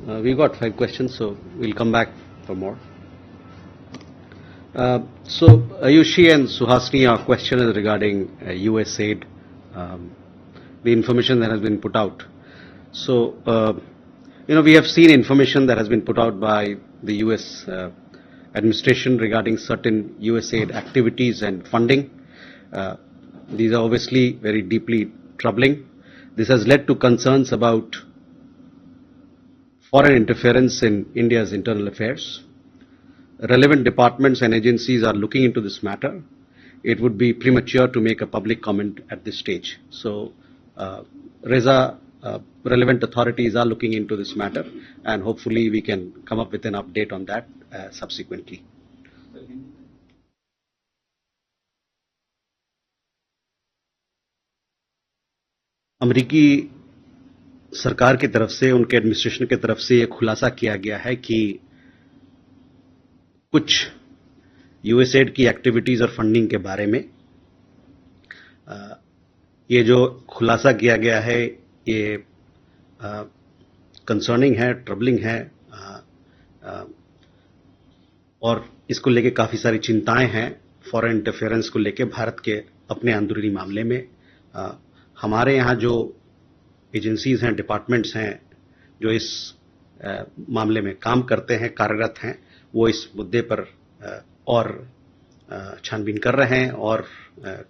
We got 5 questions, so we'll come back for more. So Ayushi and Suhasini, our question is regarding US aid, the information that has been put out. So, we have seen information that has been put out by the US administration regarding certain US aid activities and funding. These are obviously very deeply troubling. This has led to concerns about foreign interference in India's internal affairs. Relevant departments and agencies are looking into this matter. It would be premature to make a public comment at this stage. So, Reza, relevant authorities are looking into this matter, and hopefully we can come up with an update on that subsequently. अमेरिकी सरकार की तरफ से, उनके administration की तरफ से ये खुलासा किया गया है कि कुछ यूएसएड की एक्टिविटीज और फंडिंग के बारे में ये जो खुलासा किया गया है ये कंसर्निंग है, ट्रबलिंग है, और इसको लेके काफी सारी चिंताएं हैं फॉरेन इंटरफेरेंस को लेके भारत के अपने अंदरूनी मामले में. हमारे यहाँ जो एजेंसीज हैं, डिपार्टमेंट्स हैं जो इस मामले में काम करते हैं, कार्यरत हैं, वो इस मुद्दे पर और छानबीन कर रहे हैं और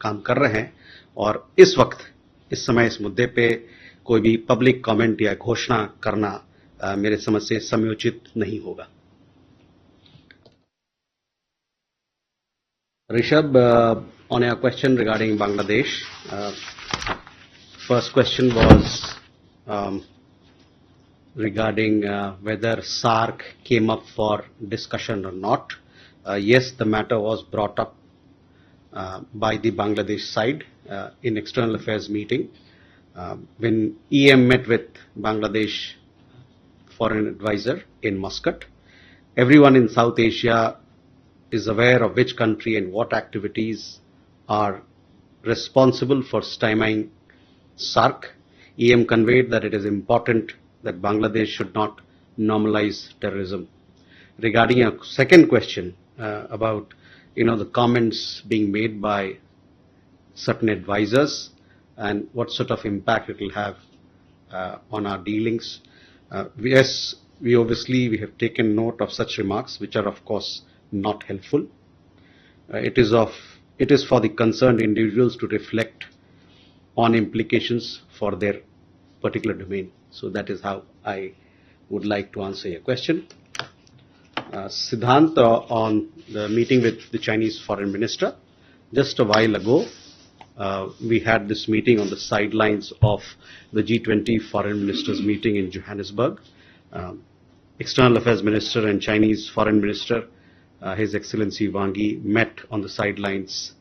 काम कर रहे हैं. और इस वक्त, इस समय इस मुद्दे पे कोई भी पब्लिक कमेंट या घोषणा करना मेरे समझ से समयोचित नहीं होगा. Rishabh, on your question regarding Bangladesh, first question was regarding whether SARC came up for discussion or not. Yes, the matter was brought up by the Bangladesh side in external affairs meeting. When EM met with Bangladesh foreign advisor in Muscat, everyone in South Asia is aware of which country and what activities are responsible for stymieing SARC. EM conveyed that it is important that Bangladesh should not normalize terrorism. Regarding your second question about the comments being made by certain advisors and what sort of impact it will have on our dealings, yes, we have taken note of such remarks, which are of course not helpful. It is for the concerned individuals to reflect on implications for their particular domain. So that is how I would like to answer your question. Siddhant, on the meeting with the Chinese foreign minister, just a while ago, we had this meeting on the sidelines of the G20 foreign ministers meeting in Johannesburg. External Affairs Minister and Chinese foreign minister, His Excellency Wang Yi, met on the sidelines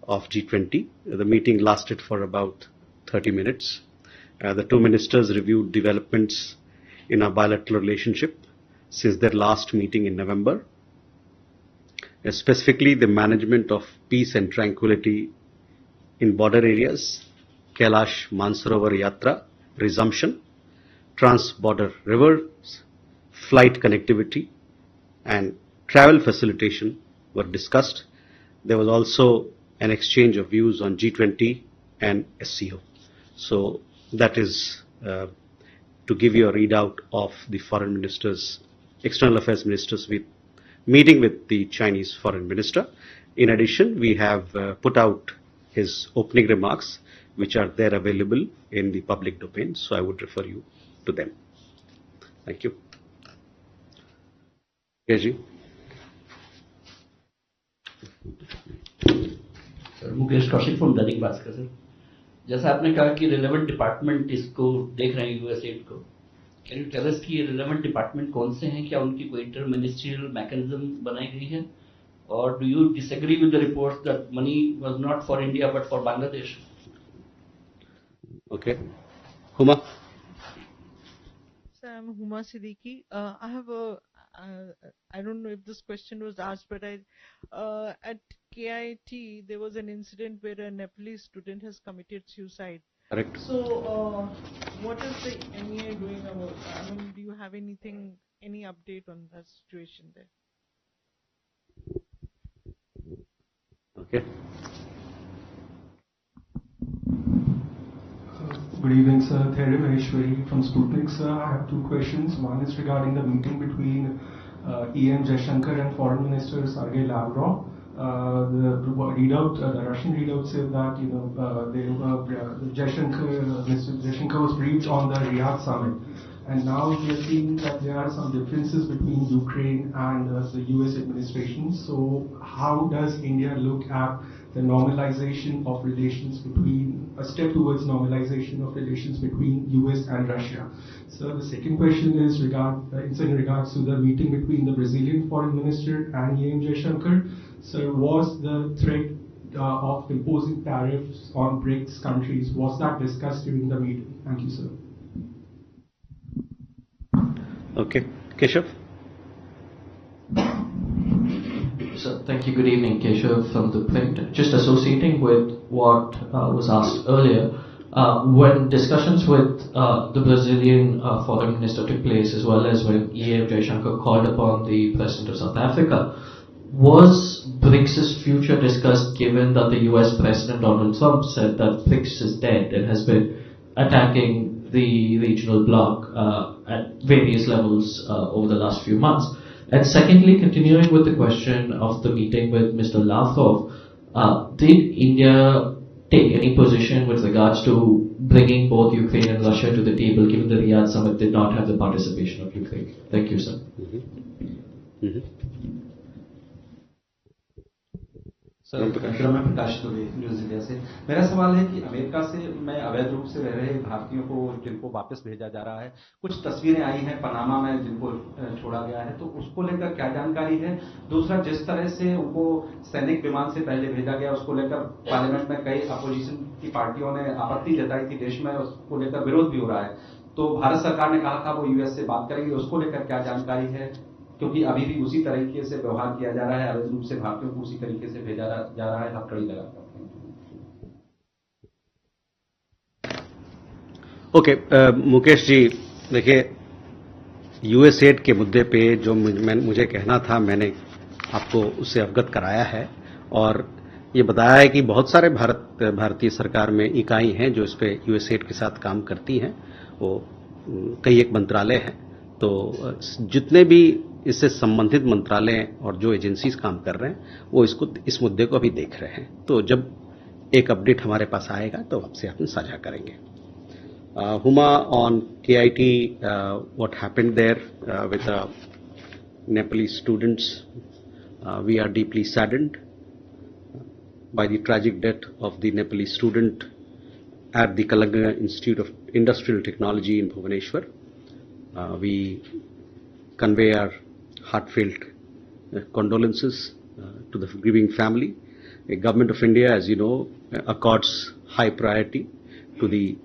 of G20. The meeting lasted for about 30 minutes. The two ministers reviewed developments in our bilateral relationship since their last meeting in November, specifically the management of peace and tranquility in border areas, Kailash Mansarovar Yatra resumption, trans-border rivers, flight connectivity, and travel facilitation were discussed. There was also an exchange of views on G20 and SCO. So that is to give you a readout of the foreign ministers, external affairs ministers meeting with the Chinese foreign minister. In addition, we have put out his opening remarks, which are there available in the public domain. So I would refer you to them. Thank you. Keji. Sir, Mukesh Kaushik from Dainik Bhaskar. Sir, जैसा आपने कहा कि relevant department इसको देख रहे हैं US add को, can you tell us कि ये रिलेवेंट डिपार्टमेंट कौन से हैं? क्या उनकी कोई इंटर मिनिस्ट्रियल मैकेनिज्म बनाई गई है? और do you disagree with the reports that money was not for India but for Bangladesh? Okay. Huma. So I'm Huma Siddiqui. I have I don't know if this question was asked, but at KIT there was an incident where a Nepalese student has committed suicide. Correct. So, what is the MEA doing about? I mean, do you have anything, any update on that situation there? Okay. Good evening, sir. Thierry Maheshwari from Sputnik, sir. I have two questions. One is regarding the meeting between EM Jaishankar and Foreign Minister Sergei Lavrov. The Russian readout said that Mr. Jaishankar was briefed on the Riyadh summit, and now we are seeing that there are some differences between Ukraine and the US administration. So, how does India look at the normalization of relations between, a step towards normalization of relations between US and Russia? So the second question is in regards to the meeting between the Brazilian Foreign Minister and EM Jaishankar. So was the threat of imposing tariffs on BRICS countries, was that discussed during the meeting? Thank you, sir. Okay. Keshav? So, thank you. Good evening, Keshav from the print. Just associating with what was asked earlier, when discussions with the Brazilian foreign minister took place, as well as when EM Jaishankar called upon the president of South Africa, was BRICS' future discussed, given that the US President Donald Trump said that BRICS is dead and has been attacking the regional bloc at various levels over the last few months? And secondly, continuing with the question of the meeting with Mr. Lavrov, did India take any position with regards to bringing both Ukraine and Russia to the table, given the Riyadh summit did not have the participation of Ukraine? Thank you, sir. Sir, मैं प्रकाश Dubey news India से। मेरा सवाल है कि America से मैं अवैध रूप से रह रहे भारतीयों को जिनको वापस भेजा जा रहा है, कुछ तस्वीरें आई हैं पनामा में जिनको छोड़ा गया है, तो उसको लेकर क्या जानकारी है? दूसरा, जिस तरह से उनको सैनिक विमान से पहले भेजा गया, उसको लेकर पार्लियामेंट में कई अपोजिशन की पार्टियों ने आपत्ति जताई थी, देश में उसको लेकर विरोध भी हो रहा है। तो भारत सरकार ने कहा था वो यूएस से बात करेंगे, उसको लेकर क्या जानकारी है? क्योंकि अभी भी उसी तरीके से व्यवहार किया जा रहा है, अवैध रूप से भारतीयों को उसी तरीके से भेजा जा रहा है, हथकड़ी लगाकर। ओके, मुकेश जी, देखिए, यूएसएड के मुद्दे पे जो मुझे कहना था, मैंने आपको उससे अवगत कराया है और ये बताया है कि बहुत सारे भारतीय सरकार में इकाई हैं जो इस पे यूएसएड के साथ काम करती हैं, वो कई एक मंत्रालय हैं। तो जितने भी इससे संबंधित मंत्रालय और जो एजेंसीज काम कर रहे हैं, वो इस मुद्दे को अभी देख रहे हैं। तो जब एक अपडेट हमारे पास आएगा तो आपसे अपन साझा करेंगे। Huma, on KIT, what happened there with Nepalese students, we are deeply saddened by the tragic death of the Nepalese student at the Kalanga Institute of Industrial Technology in Bhubaneswar. We convey our heartfelt condolences to the grieving family. The Government of India, as you know, accords high priority to the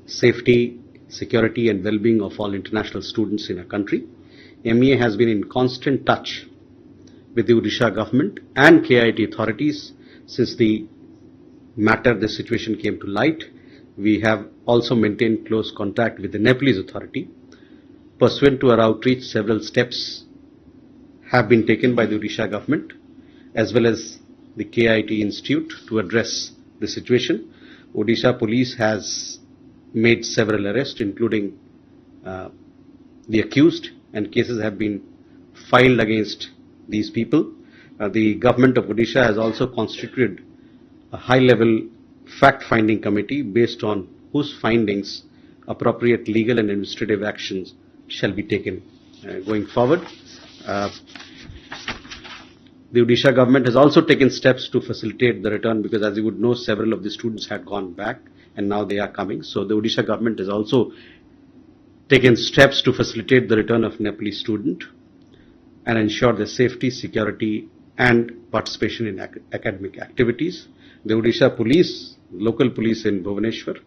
safety, security and well-being of all international students in our country. MEA has been in constant touch with the Odisha government and KIT authorities since the situation came to light. We have also maintained close contact with the Nepalese authority. Pursuant to our outreach, several steps have been taken by the Odisha government as well as the KIT Institute to address the situation. Odisha police has made several arrests, including the accused, and cases have been filed against these people. The government of Odisha has also constituted a high-level fact-finding committee based on whose findings appropriate legal and administrative actions shall be taken going forward. The Odisha government has also taken steps to facilitate the return, because as you would know, several of the students had gone back and now they are coming. So the Odisha government has also taken steps to facilitate the return of Nepalese student and ensure their safety, security and participation in academic activities. The Odisha police, local police in Bhubaneswar,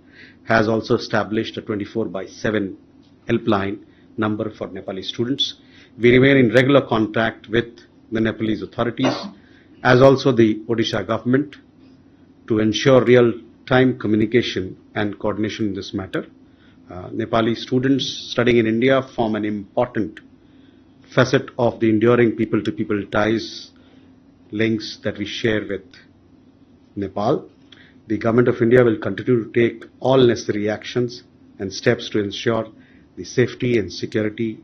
has also established a 24/7 helpline number for Nepalese students. We remain in regular contact with the Nepalese authorities as also the Odisha government to ensure real real-time communication and coordination in this matter. Nepali students studying in India form an important facet of the enduring people-to-people ties, links that we share with Nepal. The Government of India will continue to take all necessary actions and steps to ensure the safety and security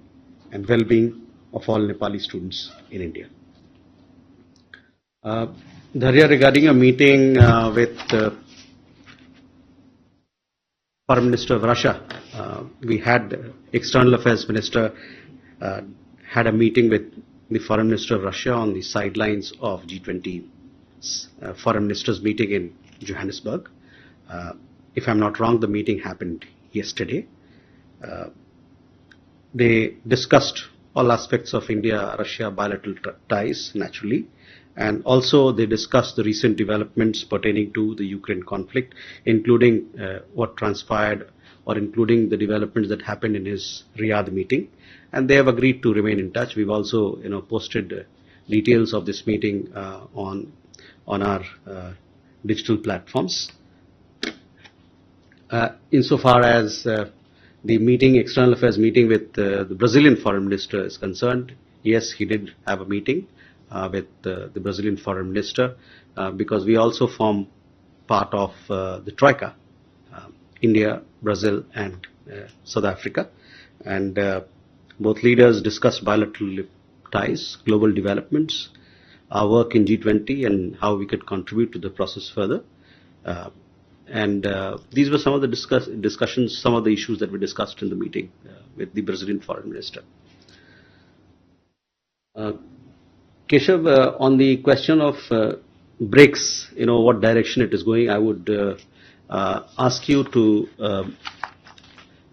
and well-being of all Nepali students in India. Dharya, regarding a meeting with Foreign Minister of Russia, we had External Affairs Minister had a meeting with the Foreign Minister of Russia on the sidelines of G20 Foreign Ministers meeting in Johannesburg. If I'm not wrong, the meeting happened yesterday. They discussed all aspects of India-Russia bilateral ties, naturally, and also they discussed the recent developments pertaining to the Ukraine conflict, including what transpired or including the developments that happened in his Riyadh meeting, and they have agreed to remain in touch. We've also, posted details of this meeting on our digital platforms. Insofar as the meeting, external affairs meeting with the Brazilian foreign minister is concerned, yes, he did have a meeting with the Brazilian foreign minister because we also form part of the Troika, India, Brazil, and South Africa, and both leaders discussed bilateral ties, global developments, our work in G20, and how we could contribute to the process further. And these were some of the discussions, some of the issues that we discussed in the meeting with the Brazilian foreign minister. Keshav, on the question of BRICS, what direction it is going, I would ask you to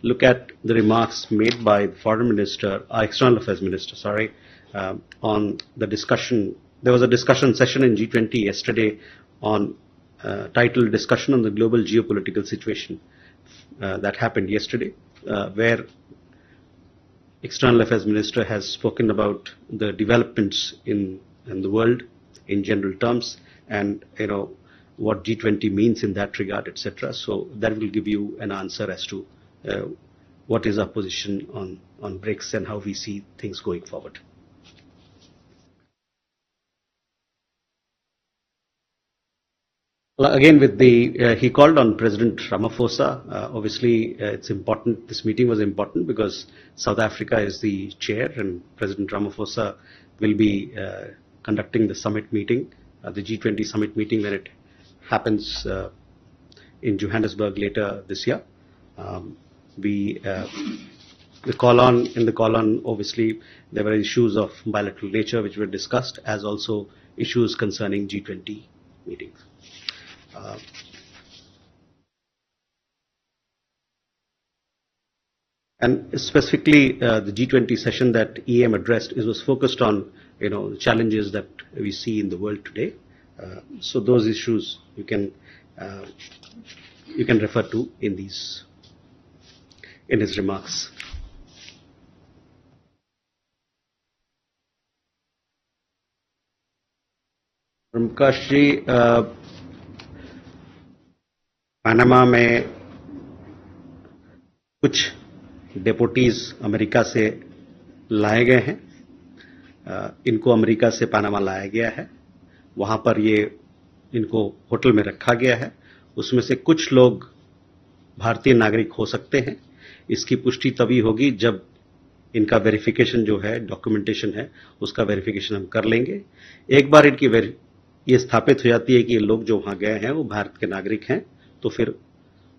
look at the remarks made by the foreign minister, external affairs minister, on the discussion. There was a discussion session in G20 yesterday on titled Discussion on the Global Geopolitical Situation that happened yesterday, where External Affairs Minister has spoken about the developments in the world in general terms, and what G20 means in that regard, etc. So that will give you an answer as to what is our position on BRICS and how we see things going forward. Again, with he called on President Ramaphosa. Obviously, it's important. This meeting was important because South Africa is the chair, and President Ramaphosa will be conducting the summit meeting, the G20 summit meeting, when it happens in Johannesburg later this year. The call on, obviously, there were issues of bilateral nature which were discussed, as also issues concerning G20 meetings. And specifically, the G20 session that EM addressed was focused on, challenges that we see in the world today. So those issues you can refer to in his remarks. Prakash ji, Panama में कुछ डेपुटीज America से लाए गए हैं. इनको America से Panama लाया गया है. वहां पर इनको होटल में रखा गया है. उसमें से कुछ लोग भारतीय नागरिक हो सकते हैं. इसकी पुष्टि तभी होगी जब इनका वेरिफिकेशन जो है, डॉक्यूमेंटेशन है, उसका वेरिफिकेशन हम कर लेंगे. एक बार इनकी ये स्थापित हो जाती है कि ये लोग जो वहां गए हैं वो भारत के नागरिक हैं, तो फिर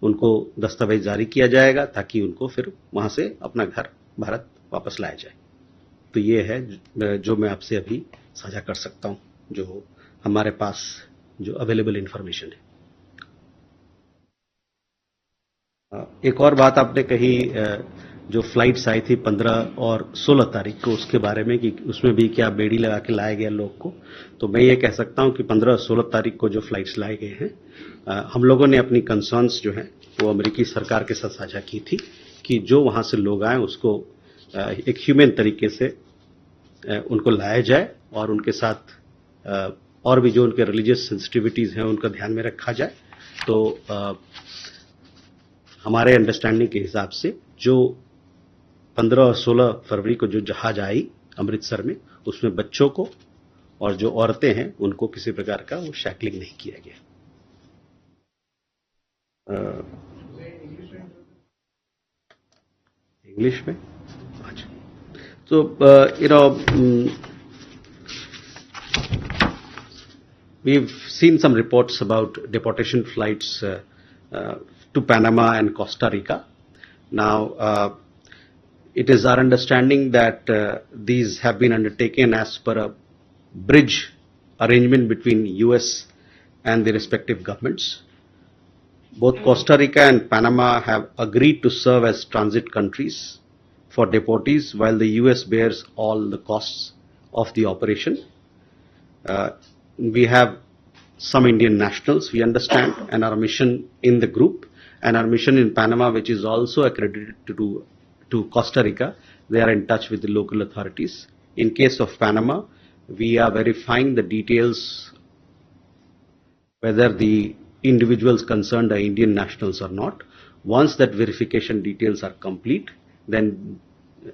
उनको दस्तावेज जारी किया जाएगा ताकि उनको फिर वहां से अपना घर भारत वापस लाया जाए. तो ये है जो मैं आपसे अभी साझा कर सकता हूं, जो हमारे पास जो अवेलेबल इंफॉर्मेशन है. एक और बात आपने कही, जो फ्लाइट्स आई थी 15 और 16 तारीख को, उसके बारे में कि उसमें भी क्या बेड़ी लगा के लाया गया लोग को. तो मैं ये कह सकता हूं कि 15 और 16 तारीख को जो फ्लाइट्स लाए गए हैं, हम लोगों ने अपनी कंसर्न्स जो है वो अमेरिकी सरकार के साथ साझा की थी कि जो वहां से लोग आए उसको एक ह्यूमन तरीके से उनको लाया जाए और उनके साथ और भी जो उनके रिलीजियस सेंसिटिविटीज हैं उनका ध्यान में रखा जाए. तो हमारे अंडरस्टैंडिंग के हिसाब से जो 15 और 16 फरवरी को जो जहाज आई अमृतसर में, उसमें बच्चों को और जो औरतें हैं उनको किसी प्रकार का वो शैकलिंग नहीं किया गया। इंग्लिश में अच्छा, तो we've seen some reports about deportation flights to Panama and Costa Rica. Now, it is our understanding that these have been undertaken as per a bridge arrangement between US and the respective governments. Both Costa Rica and Panama have agreed to serve as transit countries for deportees, while the US bears all the costs of the operation. We have some Indian nationals, we understand, and our mission in the group, and our mission in Panama, which is also accredited to Costa Rica. They are in touch with the local authorities. In case of Panama, we are verifying the details, whether the individuals concerned are Indian nationals or not. Once that verification details are complete, then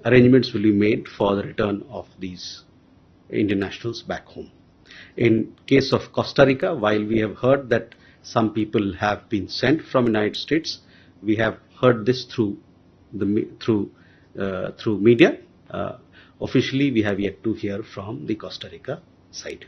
arrangements will be made for the return of these Indian nationals back home. In case of Costa Rica, while we have heard that some people have been sent from United States, we have heard this through media. Officially, we have yet to hear from the Costa Rica side.